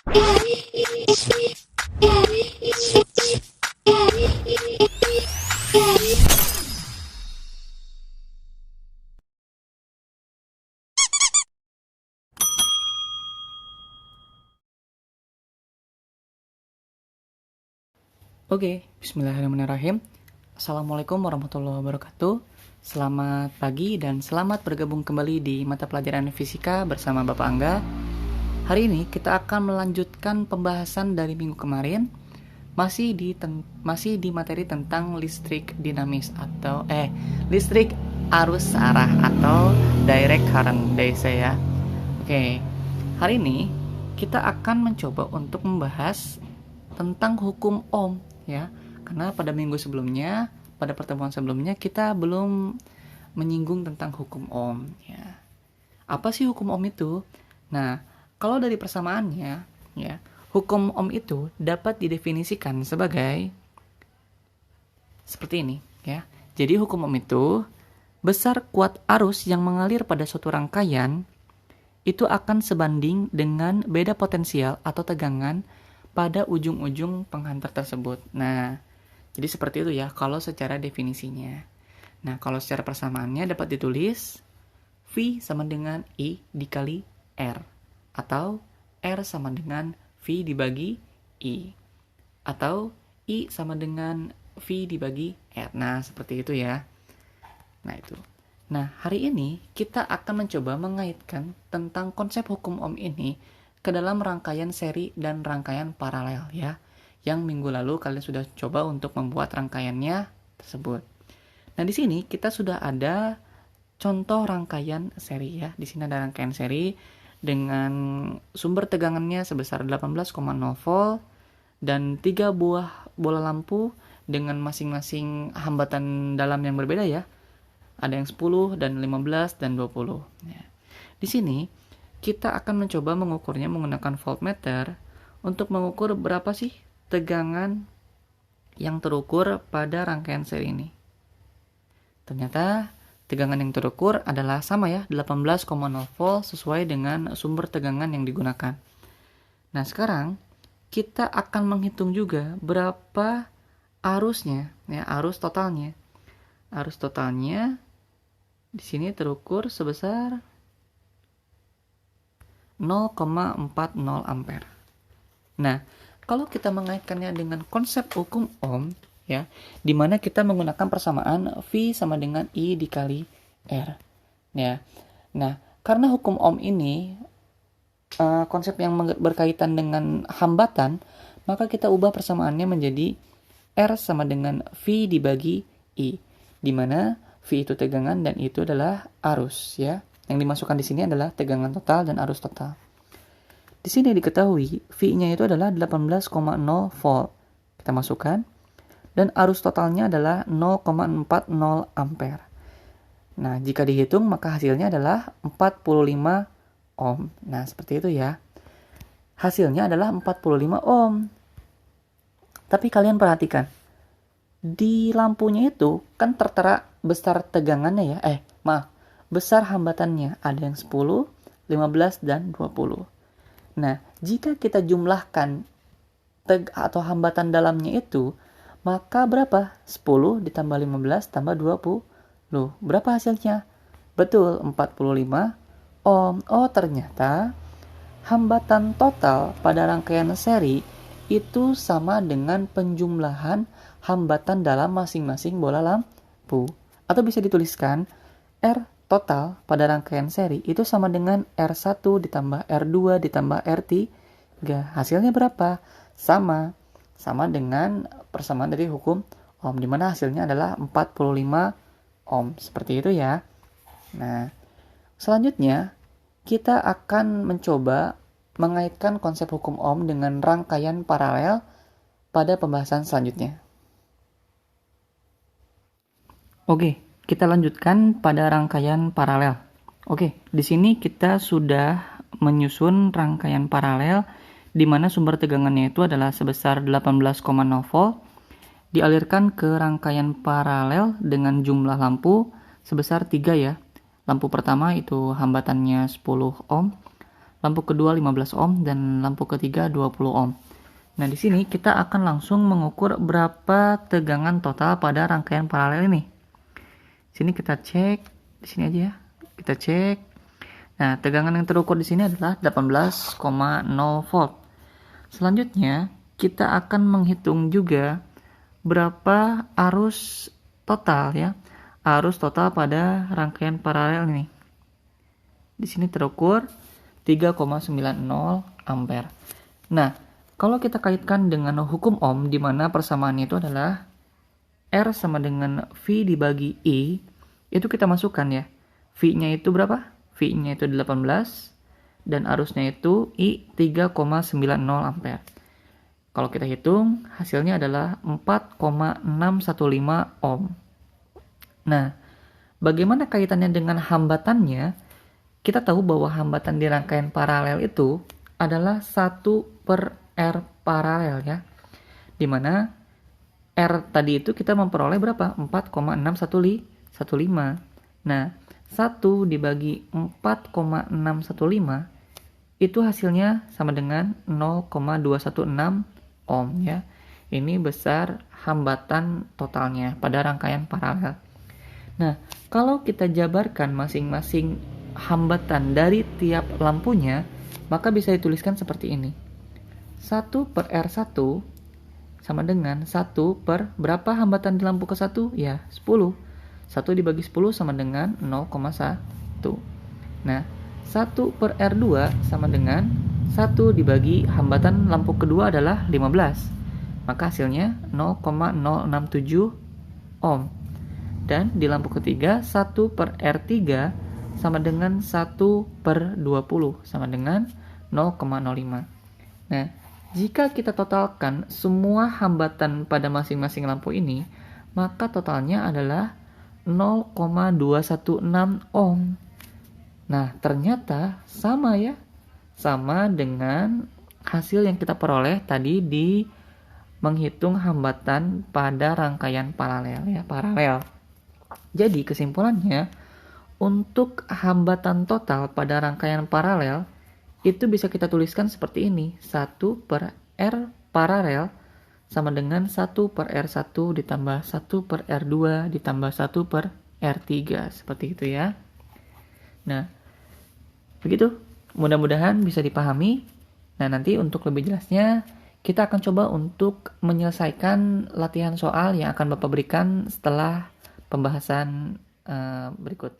Oke, bismillahirrahmanirrahim. Assalamualaikum warahmatullahi wabarakatuh. Selamat pagi dan selamat bergabung kembali di mata pelajaran fisika bersama Bapak Angga. Hari ini kita akan melanjutkan pembahasan dari minggu kemarin, masih di materi tentang listrik dinamis atau listrik arus arah atau direct current DC ya. Oke, hari ini kita akan mencoba untuk membahas tentang hukum Ohm ya, karena pada pertemuan sebelumnya kita belum menyinggung tentang hukum Ohm ya. Apa sih hukum Ohm itu? Nah, kalau dari persamaannya ya, hukum Ohm itu dapat didefinisikan sebagai seperti ini ya. Jadi hukum Ohm itu besar kuat arus yang mengalir pada suatu rangkaian itu akan sebanding dengan beda potensial atau tegangan pada ujung-ujung penghantar tersebut. Nah, jadi seperti itu ya kalau secara definisinya. Nah, kalau secara persamaannya dapat ditulis V sama dengan I dikali R. Atau R sama dengan V dibagi I. Atau I sama dengan V dibagi R. Nah, seperti itu ya. Nah, itu. Nah, hari ini kita akan mencoba mengaitkan tentang konsep hukum Ohm ini ke dalam rangkaian seri dan rangkaian paralel ya. Yang minggu lalu kalian sudah coba untuk membuat rangkaiannya tersebut. Nah, di sini kita sudah ada contoh rangkaian seri ya. Di sini ada rangkaian seri dengan sumber tegangannya sebesar 18,0 volt dan 3 buah bola lampu dengan masing-masing hambatan dalam yang berbeda ya. Ada yang 10 dan 15 dan 20. Ya. Di sini kita akan mencoba mengukurnya menggunakan voltmeter untuk mengukur berapa sih tegangan yang terukur pada rangkaian seri ini. Ternyata tegangan yang terukur adalah sama ya, 18,0 volt sesuai dengan sumber tegangan yang digunakan. Nah, sekarang kita akan menghitung juga berapa arusnya, ya, arus totalnya. Arus totalnya di sini terukur sebesar 0,40 ampere. Nah, kalau kita mengaitkannya dengan konsep hukum Ohm ya, di mana kita menggunakan persamaan V sama dengan I dikali R. Ya. Nah, karena hukum Ohm ini konsep yang berkaitan dengan hambatan, maka kita ubah persamaannya menjadi R sama dengan V dibagi I, di mana V itu tegangan dan itu adalah arus ya. Yang dimasukkan di sini adalah tegangan total dan arus total. Di sini diketahui V-nya itu adalah 18,0 volt. Kita masukkan. Dan arus totalnya adalah 0,40 ampere. Nah, jika dihitung maka hasilnya adalah 45 ohm. Nah, seperti itu ya. Hasilnya adalah 45 ohm. Tapi kalian perhatikan. Di lampunya itu kan tertera besar tegangannya ya. Besar hambatannya, ada yang 10, 15, dan 20. Nah, jika kita jumlahkan atau hambatan dalamnya itu, maka berapa? 10 ditambah 15 tambah 20. Berapa hasilnya? Betul, 45 ohm. Oh, ternyata hambatan total pada rangkaian seri itu sama dengan penjumlahan hambatan dalam masing-masing bola lampu. Atau bisa dituliskan R total pada rangkaian seri itu sama dengan R1 ditambah R2 ditambah R3. Hasilnya berapa? Sama dengan persamaan dari hukum Ohm, di mana hasilnya adalah 45 ohm. Seperti itu ya. Nah, selanjutnya kita akan mencoba mengaitkan konsep hukum Ohm dengan rangkaian paralel pada pembahasan selanjutnya. Oke, kita lanjutkan pada rangkaian paralel. Oke, di sini kita sudah menyusun rangkaian paralel di mana sumber tegangannya itu adalah sebesar 18,0 volt dialirkan ke rangkaian paralel dengan jumlah lampu sebesar 3 ya. Lampu pertama itu hambatannya 10 ohm, lampu kedua 15 ohm, dan lampu ketiga 20 ohm. Nah, di sini kita akan langsung mengukur berapa tegangan total pada rangkaian paralel ini. Sini kita cek, di sini aja ya. Kita cek. Nah, tegangan yang terukur di sini adalah 18,0 volt. Selanjutnya, kita akan menghitung juga berapa arus total ya. Arus total pada rangkaian paralel ini. Di sini terukur 3,90 ampere. Nah, kalau kita kaitkan dengan hukum Ohm, di mana persamaannya itu adalah R sama dengan V dibagi E, itu kita masukkan ya. V-nya itu berapa? V-nya itu 18, dan arusnya itu I 3,90 ampere. Kalau kita hitung, hasilnya adalah 4,615 ohm. Nah, bagaimana kaitannya dengan hambatannya? Kita tahu bahwa hambatan di rangkaian paralel itu adalah 1/R paralel ya. Dimana R tadi itu kita memperoleh berapa? 4,615. Nah, 1 dibagi 4,615 itu hasilnya sama dengan 0,216 ohm ya. Ini besar hambatan totalnya pada rangkaian paralel. Nah, kalau kita jabarkan masing-masing hambatan dari tiap lampunya, maka bisa dituliskan seperti ini. 1/R1 sama dengan 1 per berapa hambatan di lampu ke-1? Ya, 10. 1 dibagi 10 sama dengan 0,1. Nah, 1/R2 sama dengan 1 dibagi hambatan lampu kedua adalah 15. Maka hasilnya 0,067 ohm. Dan di lampu ketiga 1/R3 sama dengan 1/20 sama dengan 0,05. Nah, jika kita totalkan semua hambatan pada masing-masing lampu ini, maka totalnya adalah 0,216 ohm. Nah, ternyata sama ya. Sama dengan hasil yang kita peroleh tadi di menghitung hambatan pada rangkaian paralel ya, paralel. Jadi kesimpulannya, untuk hambatan total pada rangkaian paralel itu bisa kita tuliskan seperti ini. 1/R paralel sama dengan 1/R1 ditambah 1/R2 ditambah 1/R3. Seperti itu ya. Nah, begitu. Mudah-mudahan bisa dipahami. Nah, nanti untuk lebih jelasnya, kita akan coba untuk menyelesaikan latihan soal yang akan Bapak berikan setelah pembahasan berikut.